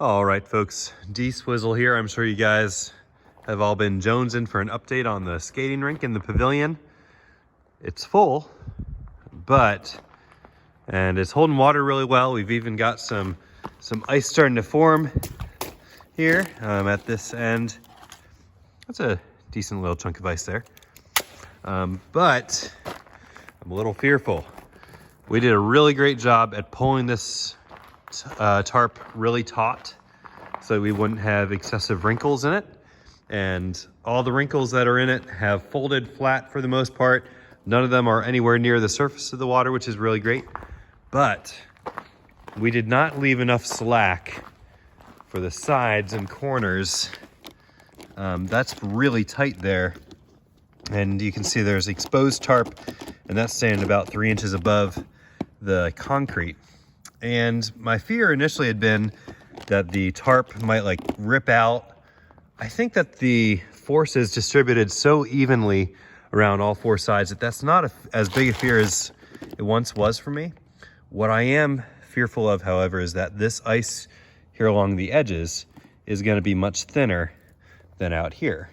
All right, folks, D-Swizzle here. I'm sure you guys have all been jonesing for an update on the skating rink in the Pavilion. It's full, and it's holding water really well. We've even got some ice starting to form here at this end. That's a decent little chunk of ice there. But I'm a little fearful. We did a really great job at pulling this tarp really taut so we wouldn't have excessive wrinkles in it. And all the wrinkles that are in it have folded flat for the most part. None of them are anywhere near the surface of the water, which is really great. But we did not leave enough slack for the sides and corners. That's really tight there. And you can see there's exposed tarp, and that's standing about 3 inches above the concrete. And my fear initially had been that the tarp might like rip out. I think that the force is distributed so evenly around all four sides that that's not as big a fear as it once was for me. What I am fearful of, however, is that this ice here along the edges is going to be much thinner than out here.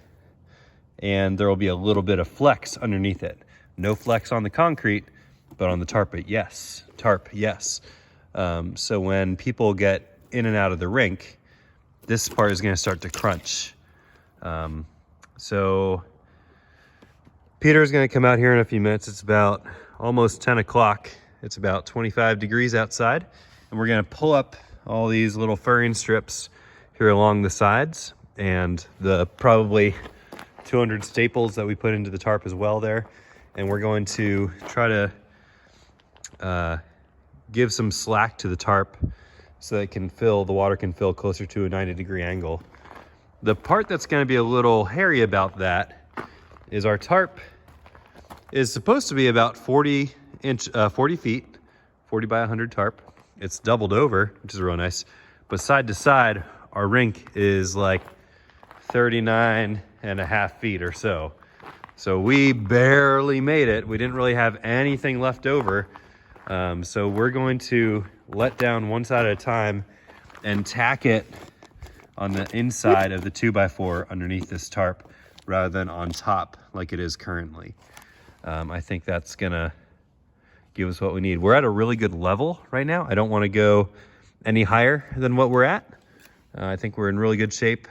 And there will be a little bit of flex underneath it. No flex on the concrete, but on the tarp, yes. So when people get in and out of the rink, this part is going to start to crunch. So Peter's going to come out here in a few minutes. It's about almost 10 o'clock. It's about 25 degrees outside. And we're going to pull up all these little furring strips here along the sides and the probably 200 staples that we put into the tarp as well there. And we're going to try to give some slack to the tarp so that the water can fill closer to a 90-degree angle. The part that's going to be a little hairy about that is our tarp is supposed to be about 40 feet, 40 by 100 tarp. It's doubled over, which is real nice. But side to side, our rink is like 39 and a half feet or so. So we barely made it. We didn't really have anything left over. So we're going to let down one side at a time and tack it on the inside of the 2x4 underneath this tarp rather than on top like it is currently. I think that's gonna give us what we need. We're at a really good level right now. I don't want to go any higher than what we're at. I think we're in really good shape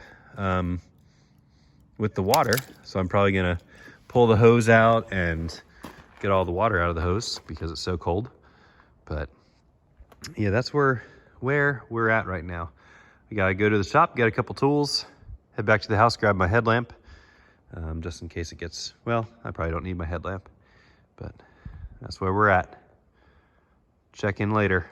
with the water. So I'm probably gonna pull the hose out and get all the water out of the hose because it's so cold. But yeah, that's where we're at right now. We gotta go to the shop, get a couple tools, head back to the house, grab my headlamp, just in case it gets, well, I probably don't need my headlamp, but that's where we're at. Check in later.